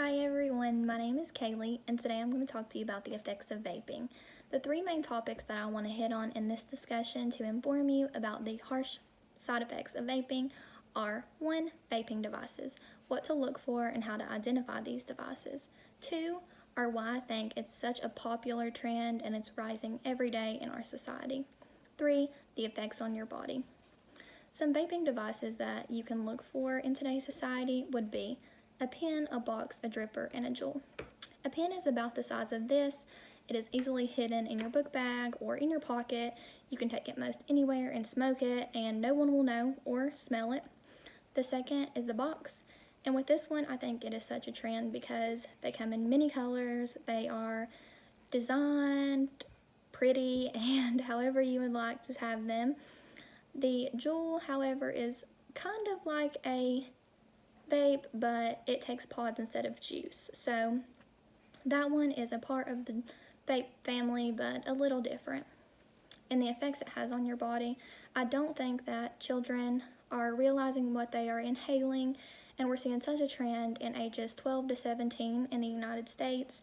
Hi everyone, my name is Kaylee, and today I'm going to talk to you about the effects of vaping. The three main topics that I want to hit on in this discussion to inform you about the harsh side effects of vaping are 1. Vaping devices, what to look for and how to identify these devices. 2. Are why I think it's such a popular trend and it's rising every day in our society. 3. The effects on your body. Some vaping devices that you can look for in today's society would be a pen, a box, a dripper, and a jewel. A pen is about the size of this. It is easily hidden in your book bag or in your pocket. You can take it most anywhere and smoke it and no one will know or smell it. The second is the box. And with this one, I think it is such a trend because they come in many colors. They are designed pretty and however you would like to have them. The jewel, however, is kind of like a vape, but it takes pods instead of juice. So that one is a part of the vape family, but a little different. And the effects it has on your body, I don't think that children are realizing what they are inhaling, and we're seeing such a trend in ages 12 to 17 in the United States.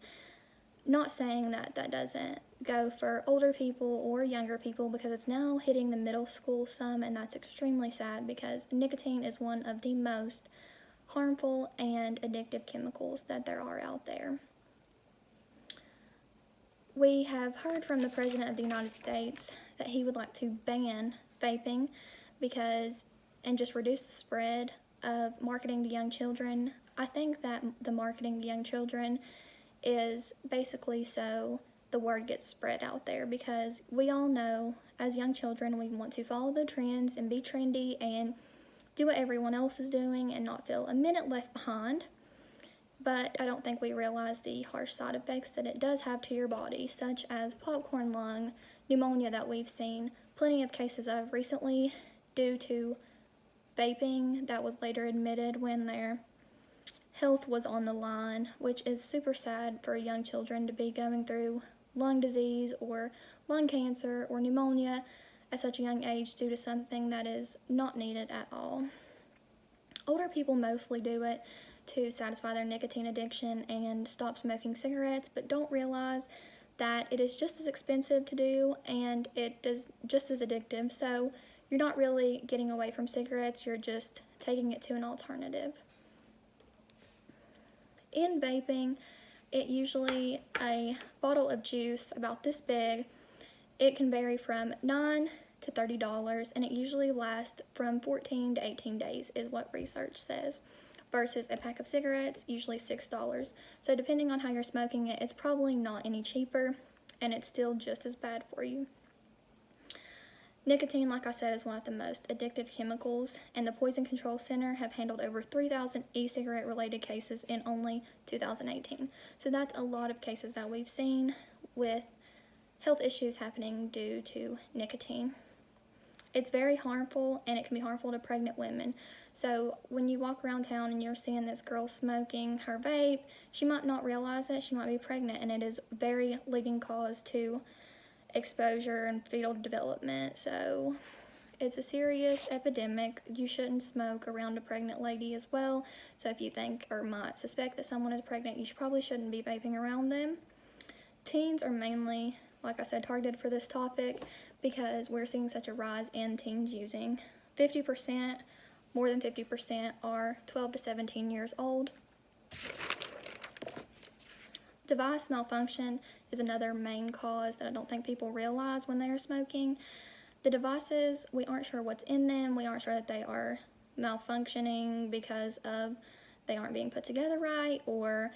Not saying that that doesn't go for older people or younger people, because it's now hitting the middle school some, and that's extremely sad because nicotine is one of the most harmful and addictive chemicals that there are out there. We have heard from the President of the United States that he would like to ban vaping and just reduce the spread of marketing to young children. I think that the marketing to young children is basically so the word gets spread out there, because we all know as young children we want to follow the trends and be trendy and do what everyone else is doing and not feel a minute left behind. But I don't think we realize the harsh side effects that it does have to your body, such as popcorn lung, pneumonia that we've seen plenty of cases of recently due to vaping that was later admitted when their health was on the line, which is super sad for young children to be going through lung disease or lung cancer or pneumonia at such a young age due to something that is not needed at all. Older people mostly do it to satisfy their nicotine addiction and stop smoking cigarettes, but don't realize that it is just as expensive to do and it is just as addictive. So you're not really getting away from cigarettes, you're just taking it to an alternative. In vaping, it usually a bottle of juice about this big. It can vary from $9 to $30, and it usually lasts from 14 to 18 days is what research says, versus a pack of cigarettes, usually $6. So depending on how you're smoking it, it's probably not any cheaper, and it's still just as bad for you. Nicotine, like I said, is one of the most addictive chemicals, and the Poison Control Center have handled over 3,000 e-cigarette related cases in only 2018. So that's a lot of cases that we've seen with health issues happening due to nicotine. It's very harmful, and it can be harmful to pregnant women. So when you walk around town and you're seeing this girl smoking her vape, she might not realize it, she might be pregnant, and it is very leading cause to exposure and fetal development. So it's a serious epidemic. You shouldn't smoke around a pregnant lady as well. So if you think or might suspect that someone is pregnant, you probably shouldn't be vaping around them. Teens are mainly, like I said, targeted for this topic because we're seeing such a rise in teens using. 50%, more than 50% are 12 to 17 years old. Device malfunction is another main cause that I don't think people realize when they are smoking. The devices, we aren't sure what's in them. We aren't sure that they are malfunctioning because of they aren't being put together right, or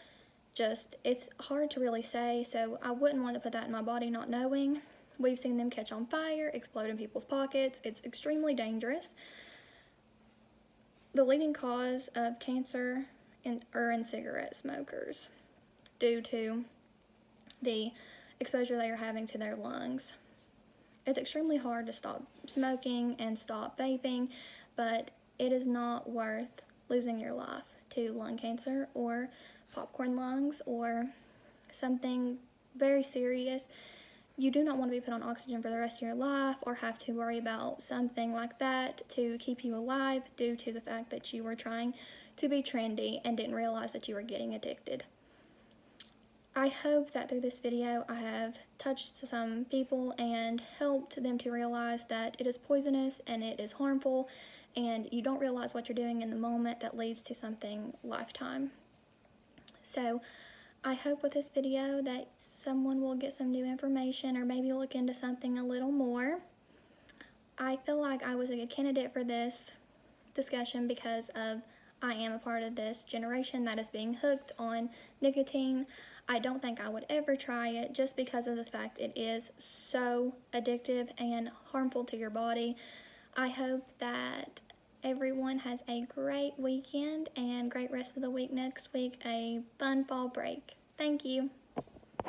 just it's hard to really say. So I wouldn't want to put that in my body not knowing. We've seen them catch on fire, explode in people's pockets. It's extremely dangerous. The leading cause of cancer are in cigarette smokers due to the exposure they are having to their lungs. It's extremely hard to stop smoking and stop vaping, but it is not worth losing your life to lung cancer or popcorn lungs or something very serious. You do not want to be put on oxygen for the rest of your life or have to worry about something like that to keep you alive due to the fact that you are trying to be trendy and didn't realize that you were getting addicted. I hope that through this video I have touched some people and helped them to realize that it is poisonous and it is harmful, and you don't realize what you're doing in the moment that leads to something lifetime. So I hope with this video that someone will get some new information or maybe look into something a little more. I feel like I was a good candidate for this discussion because I am a part of this generation that is being hooked on nicotine. I don't think I would ever try it just because of the fact it is so addictive and harmful to your body. I hope that everyone has a great weekend and great rest of the week next week, a fun fall break. Thank you.